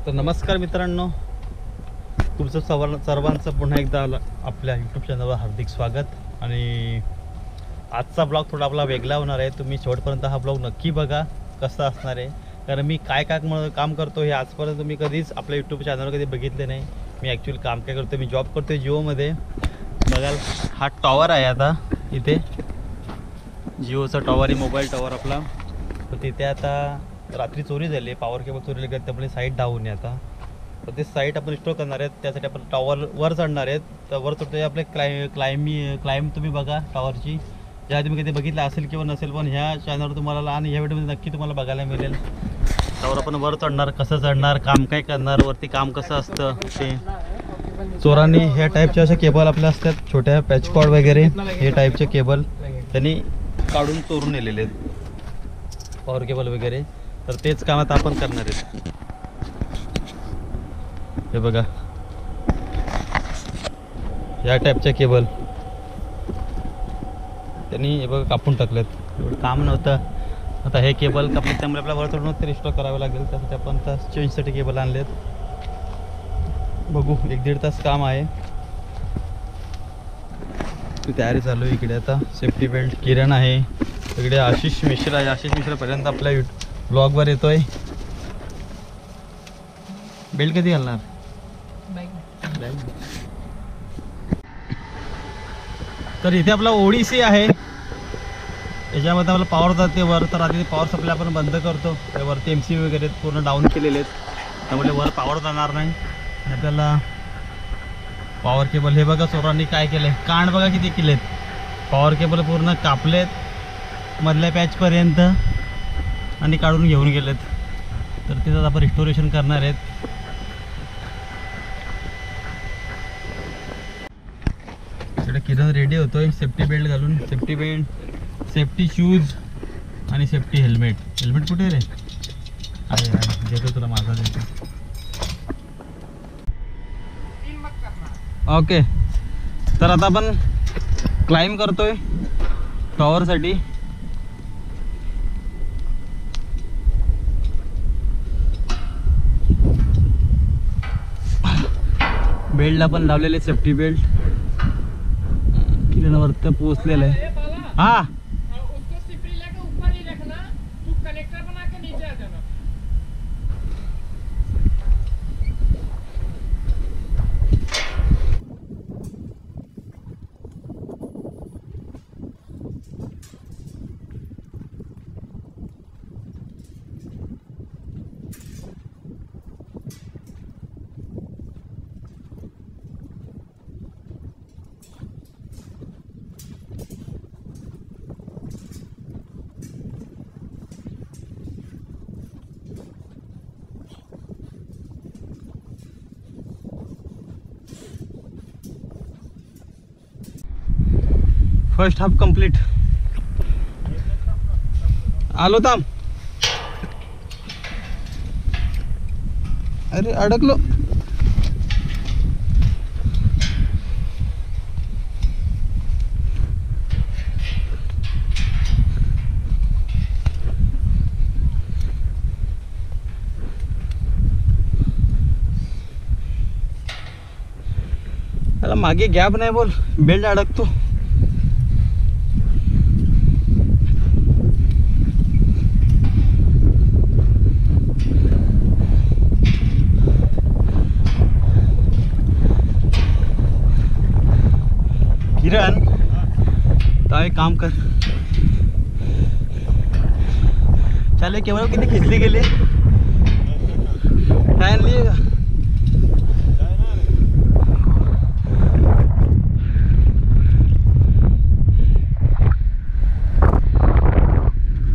तर नमस्कार मित्रांनो, तुमचं सर्वांचं पुन्हा एकदा आपल्या यूट्यूब चॅनलवर हार्दिक स्वागत. आणि आजचा ब्लॉग थोडा आपला वेगळा होणार आहे. तुम्ही शेवटपर्यंत हा ब्लॉग नक्की बघा कसा असणार आहे. कारण मी काय काम करतो हे आजपर्यंत तुम्ही कधीच आपल्या यूट्यूब चॅनलवर कधी बघितले नाही. मी ॲक्च्युअली काम काय करतो, मी जॉब करतो जिओमध्ये. बघाल हा टॉवर आहे आता इथे, जिओचा टॉवर आहे, मोबाईल टॉवर आपला. तर तिथे आता रात्री चोरी झाली, पॉवर केबल चोरीला गेली, त्यामुळे साईट डाऊन आहे आता. तर ते साईट आपण रिस्टोर करणार आहेत, त्यासाठी आपण टॉवर वर चढणार आहेत. तर वर चढतो आपले क्लाइम तुम्ही बघा टॉवरची, ज्या तुम्ही कधी बघितलं असेल किंवा नसेल, पण ह्या चॅनलवर तुम्हाला आणि ह्या व्हिडिओमध्ये नक्की तुम्हाला बघायला मिळेल. टॉवर आपण वर चढणार, कसं चढणार, काम काय करणार, वरती काम कसं असतं ते. चोरांनी ह्या टाईपच्या अशा केबल आपल्या असतात, छोट्या पॅचकॉर्ड वगैरे, हे टाईपचे केबल त्यांनी काढून चोरून नेलेले आहेत, पॉवर केबल वगैरे. तर तेच काम आता आपण करणार आहेत. हे बघा या टाईपच्या केबल त्यांनी हे बघा कापून टाकलेत. काम नव्हतं, आता हे केबल कापले, त्यामुळे आपल्याला वर चढून ते रिस्टोर करावे लागेल. त्यासाठी आपण आता चेंजसाठी केबल आणलेत. बघू 1-1.5 तास काम आहे. तयारी चालू आहे इकडे. आता सेफ्टी बेल्ट किरण आहे इकडे, आशिष मिश्रा आहे. आशिष मिश्रापर्यंत आपल्या ब्लॉगवर येतोय. बेल्ट कधी घालणार? तर इथे आपला ओडीसी आहे, याच्यामध्ये आपला पॉवर जाते वर. तर आधी पॉवर सप्लाय आपण बंद करतो. वरती MC वगैरे पूर्ण डाऊन केलेले आहेत, त्यामुळे वर पॉवर जाणार नाही. आपल्याला पॉवर केबल, हे बघा चोरांनी काय केलंय, कांड बघा किती केलेत. पॉवर केबल पूर्ण कापलेत मधल्या पॅचपर्यंत आणि काढून घेऊन गेलेत. तर तिथं आपण रिस्टोरेशन करणार आहेत. इकडे किरण रेडी होतोय सेफ्टी बेल्ट घालून. सेफ्टी बेल्ट, सेफ्टी शूज आणि सेफ्टी हेल्मेट. हेल्मेट कुठे रे? आहे देतो तुला, माझा देतो. ओके, तर आता आपण क्लाइंब करतोय टॉवरसाठी. बेल्ट आपण लावलेले, सेफ्टी बेल्ट. किरणावरती पोहोचलेलं आहे. हा फर्स्ट हाफ कंप्लीट. आलो थांब. अरे अडकलो. त्याला मागे गॅप नाही, बोल बेल्ट अडकतो. किरण तो एक काम कर, चले केवळ किती खिचली गेली टाइम लिएगा.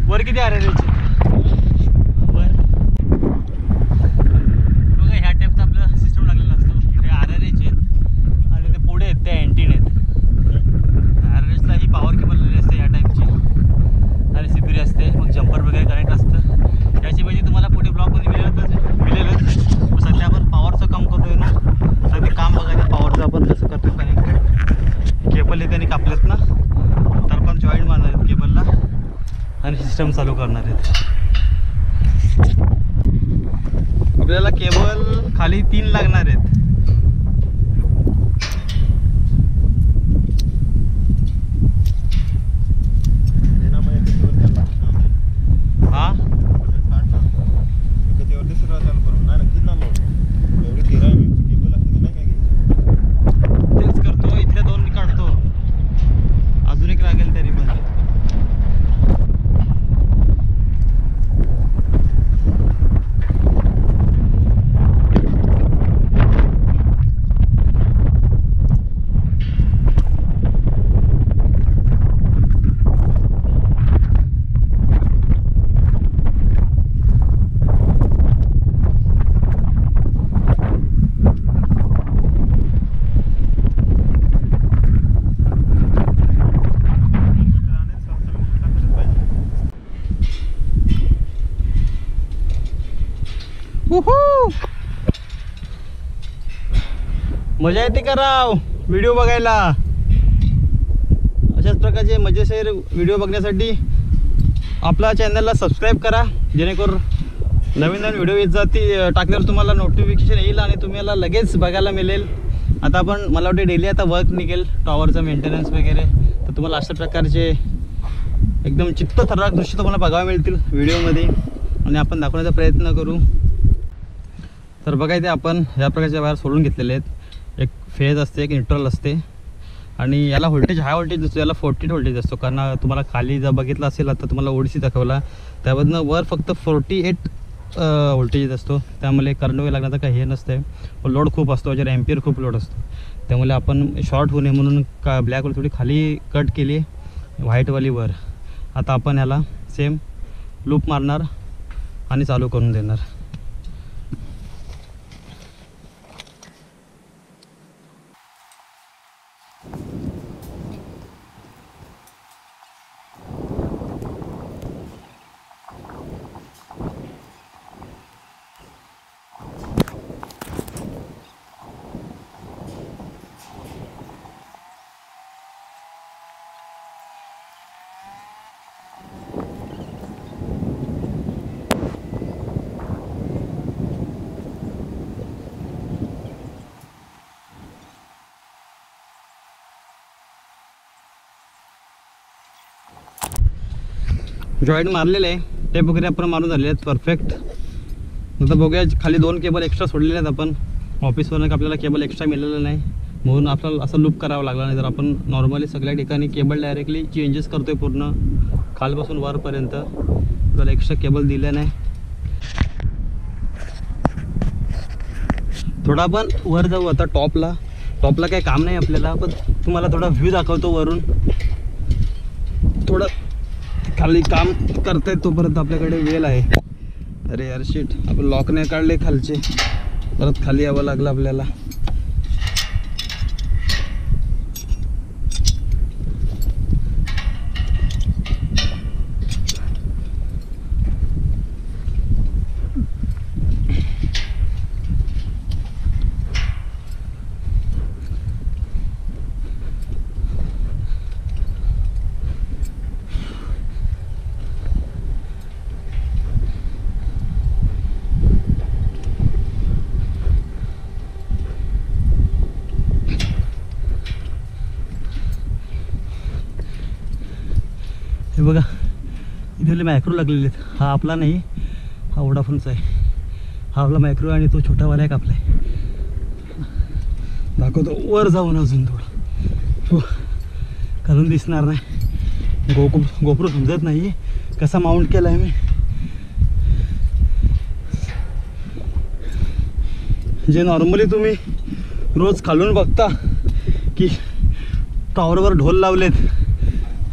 वर किती आ रहे त्याचे वर बघा, ह्या टाईपचा आपला सिस्टम लागलेला असतो. हे RRH आहेत आणि ते पुढे आहेत ते अँटीना आहेत. RRHला ही पॉवर केबल असते या टाईपची आणि CPR असते, मग जम्पर वगैरे कनेक्ट असतं. याची म्हणजे तुम्हाला पुढे ब्लॉगमध्ये मिळेलच. सध्या आपण पॉवरचं काम करतोय ना, तर ते काम बघायचं पॉवरचं आपण कसं करतो कनेक्टेड. केबल हे त्यांनी कापलेत ना, तर आपण जॉईंट मारणार आहेत केबलला आणि सिस्टम चालू करणार आहेत. आपल्याला केबल खाली 3 लागणार आहेत. हा तेच करतो, इथल्या 2 काढतो, अजून एक लागेल तरी पण. मजा येते का राव व्हिडिओ बघायला? अशाच प्रकारचे मजेशीर व्हिडिओ बघण्यासाठी आपल्या चॅनलला सबस्क्राईब करा, जेणेकरून नवीन नवीन व्हिडिओ येत जातील, टाकल्यावर तुम्हाला नोटिफिकेशन येईल आणि तुम्हाला लगेच बघायला मिळेल. आता आपण मला वाटते डेली आता वर्क निघेल टॉवरचं मेंटेनन्स वगैरे, तर तुम्हाला अशा प्रकारचे एकदम चित्तथरारक दृश्य तुम्हाला बघायला मिळतील व्हिडिओमध्ये आणि आपण दाखवण्याचा प्रयत्न करू. तर बघा इथे आपण ह्या प्रकारच्या वायर सोडून घेतलेले आहेत. एक फेज असते, एक न्यूट्रल असते आणि याला व्होल्टेज हाय व्होल्टेज असतो, याला 48 व्होल्टेज असतो. कारण तुम्हाला खाली जर बघितलं असेल आता तुम्हाला ओडीसी दाखवला, त्यामधनं वर फक्त 48 व्होल्टेज असतो. त्यामुळे करंट वगैरे लागण्याचं काही हे नसतं. लोड खूप असतो, याच्यावर एम्पियर खूप लोड असतो. त्यामुळे आपण शॉर्ट होऊ नये म्हणून ब्लॅकवर थोडी खाली कट केली, व्हाईटवाली वर. आता आपण याला सेम लूप मारणार आणि चालू करून देणार. जॉईंट मारलेले आहे, टेप वगैरे आपण मारून झालेले आहेत परफेक्ट. नंतर बघूया, खाली 2 केबल एक्स्ट्रा सोडलेले आहेत आपण ऑफिसवरून, आपल्याला केबल एक्स्ट्रा मिळालेलं नाही म्हणून आपल्याला असं लूप करावं लागला. नाही तर आपण नॉर्मली सगळ्या ठिकाणी केबल डायरेक्टली चेंजेस करतोय पूर्ण खालपासून वरपर्यंत, आपल्याला एक्स्ट्रा केबल दिले नाही. थोडा आपण वर जाऊ आता टॉपला. टॉपला काही काम नाही आपल्याला, पण तुम्हाला थोडा व्ह्यू दाखवतो वरून. थोडं खाली काम करतायत तोपर्यंत आपल्याकडे वेळ आहे. अरे यार शिट, आपण लॉक नाही काढले खालचे, परत खाली यावं लागलं आपल्याला. हे बघा इथे मायक्रो लागलेले आहेत. हा आपला नाही, हा वोडाफोनचा आहे. हा आपला मायक्रो आणि तो छोटावाला एक आपला आहे. दाखवतो वर जाऊन अजून थोडं, खालून दिसणार नाही. गोप्रो समजत नाही कसा माउंट केला आहे मी. जे नॉर्मली तुम्ही रोज खालून बघता की टॉवरवर ढोल लावलेत,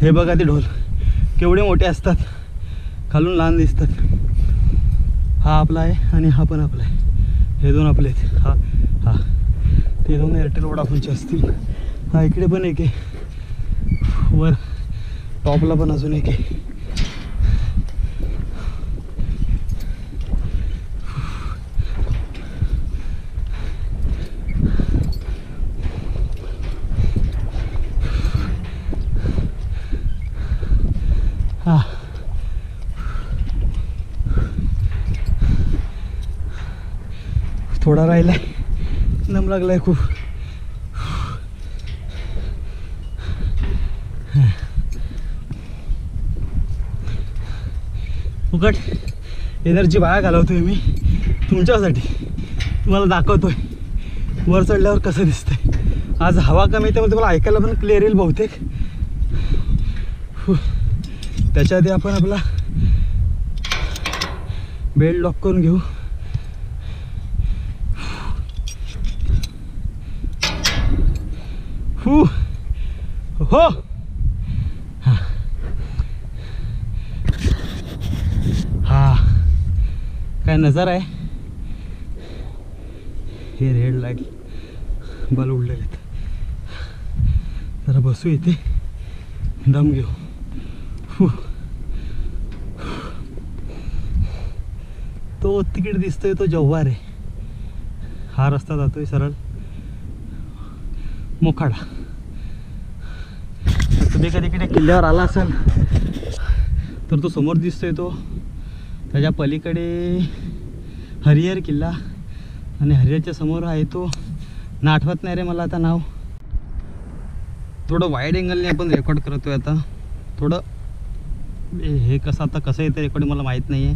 हे बघा ते ढोल केवढे मोठे असतात, खालून लहान दिसतात. हा आपला आहे आणि हा पण आपला आहे. हे 2 आपले आहेत. हा ते 2 एअरटेल वोडाफोनचे असतील. हा इकडे पण एक आहे, वर टॉपला पण अजून एक आहे. थोडा राहिलाय, दम लागलाय खूप. फुकट एनर्जी बाहेर घालवतोय मी तुमच्यासाठी, तुम्हाला दाखवतोय वर चढल्यावर कसं दिसतंय. आज हवा कमी आहे त्यामुळे तुम्हाला ऐकायला पण क्लिअर येईल बहुतेक. त्याच्या आधी आपण आपला बेल्ट लॉक करून घेऊ. हो हा काय नजारा आहे. हे रेड लाईट बल उडलेले आहेत. जरा बसू इथे, दम घेऊ. तो तिकीट दिसतोय तो जव्हार आहे. हा रस्ता जातोय सरळ मोखाडा. तुम्ही कधी इकडे किल्ल्यावर आला असाल तर तो समोर दिसतोय तो, त्याच्या पलीकडे हरिहर किल्ला आणि हरिहरच्या समोर आहे तो, ना आठवत नाही रे मला आता नाव. थोडं वाईड अँगलने आपण रेकॉर्ड करतोय आता. थोडं हे कसं येतं रेकॉर्ड मला माहीत नाही आहे.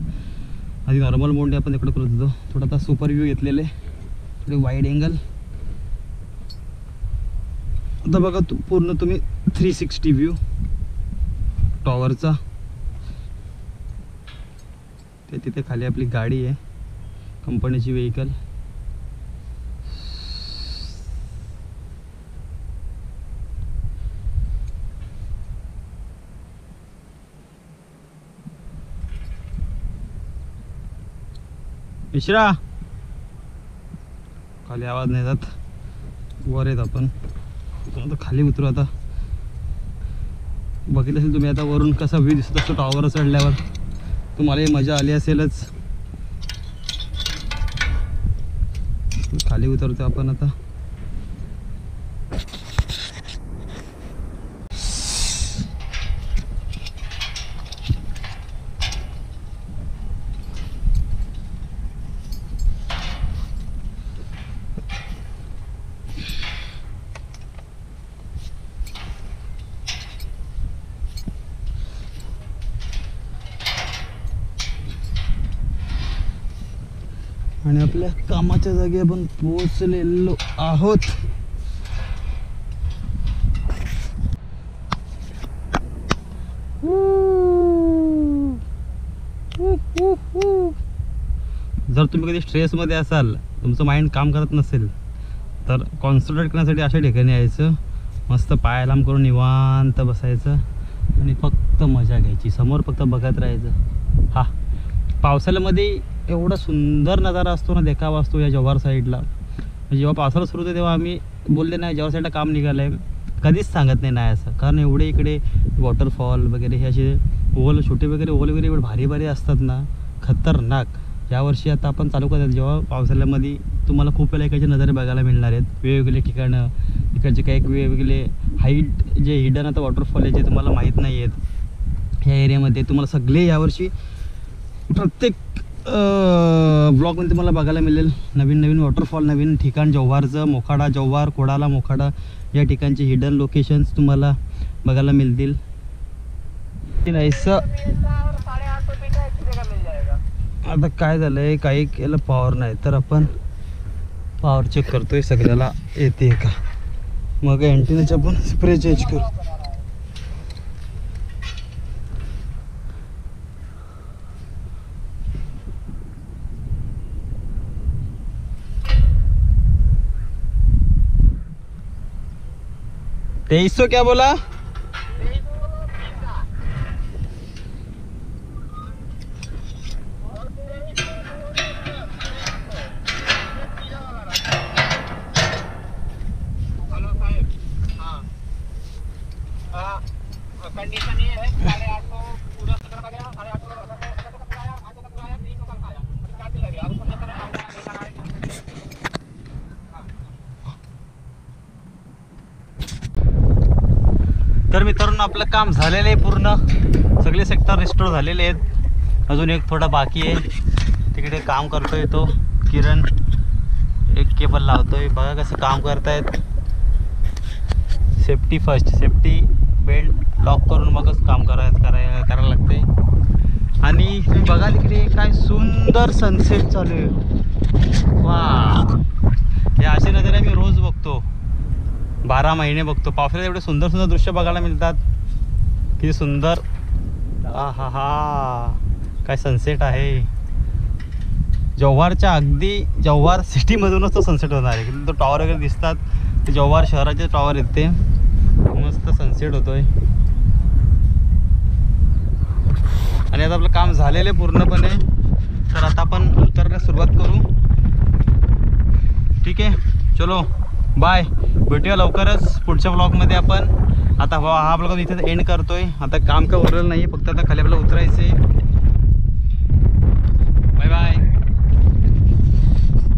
आधी नॉर्मल मोडने आपण रेकॉर्ड करत होतो. थोडं आता सुपर व्ह्यू घेतलेले, थोडे वाईड अँगल. आता बघा पूर्ण तुम्ही 360 व्ह्यू टॉवरचा. ते तिथे खाली आपली गाडी आहे, कंपनीची व्हेकल. मिश्रा खाली आवाज नाही जात, वर येत आपण. आता खाली उतरू. आता बघितलं असेल तुम्ही आता वरून कसा व्ह्यू दिसत असतो टॉवर चढल्यावर, तुम्हालाही मजा आली असेलच. खाली उतरतो आपण आता. आणि आपल्या कामाच्या जागी आपण पोहोचलेलो आहोत. जर तुम्ही कधी स्ट्रेसमध्ये असाल, तुमचं माइंड काम करत नसेल, तर कॉन्सन्ट्रेट करण्यासाठी अशा ठिकाणी यायचं. मस्त पाय लांब करून निवांत बसायचं आणि फक्त मजा घ्यायची. समोर फक्त बघत राहायचं. हा पावसाळ्यामध्ये एवढा सुंदर नजारा असतो ना, देखावा असतो या जव्हार साईडला. जेव्हा पावसाळा सुरू होतो तेव्हा आम्ही बोलले नाही जव्हार साईडला काम निघालं आहे, कधीच सांगत नाही असं. कारण एवढे इकडे वॉटरफॉल वगैरे हे असे ओल छोटे वगैरे एवढे भारी भारी असतात ना, खतरनाक. यावर्षी आता आपण चालू करतात जेव्हा पावसाळ्यामध्ये तुम्हाला खूप वेळा इकडचे नजारे बघायला मिळणार आहेत. वेगवेगळे ठिकाणं, इकडचे काही वेगवेगळे हाईट जे हिडन आता वॉटरफॉल आहे जे तुम्हाला माहीत नाही आहेत ह्या एरियामध्ये, तुम्हाला सगळे यावर्षी प्रत्येक ब्लॉगमध्ये तुम्हाला बघायला मिळेल. नवीन नवीन वॉटरफॉल, नवीन ठिकाण, जव्हारचं मोखाडा, जव्हार कोडाला मोखाडा या ठिकाणचे हिडन लोकेशन्स तुम्हाला बघायला मिळतील. आता काय झालं आहे, काही केलं पॉवर नाही तर आपण पॉवर चेक करतोय सगळ्याला येते का. मग अँटेनाचे आपण स्प्रे चेंज करू. तेईसो क्या बोला? कंडीशन ये है 850 पूरा गया 850 तर मित्रांनो आपलं काम झालेलं आहे पूर्ण. सगळे सेक्टर रिस्टोर झालेले आहेत. अजून एक थोडा बाकी आहे. तिकडे काम करतोय तो किरण. एक केबल लावतोय. बघा कसं काम करतायत. Safety first, safety belt lock करून मगच काम करायला लागते. आणि तुम्ही बघा तिकडे काय सुंदर सनसेट चालू आहे. वा, हे असे नजरे मी रोज बघतो, 12 महिने बघतो. पावसाळ्यात एवढे सुंदर सुंदर दृश्य बघायला मिळतात. किती सुंदर. हा हा हा, काय सनसेट आहे. जव्हारच्या अगदी जव्हार सिटीमधूनच तो सनसेट होणार आहे. तो टॉवर वगैरे दिसतात ते जव्हार शहराचे टॉवर येते. मस्त सनसेट होतोय. आणि आता आपलं काम झालेलं आहे पूर्णपणे. तर आता आपण उतरण्यास सुरुवात करू. ठीक आहे, चलो बाय. भेटूया लवकरच पुढच्या ब्लॉगमध्ये आपण. आता हा ब्लॉग इथे एंड करतोय. आता काम काय उरलेलं नाही, फक्त आता खाली आपल्याला उतरायचं आहे.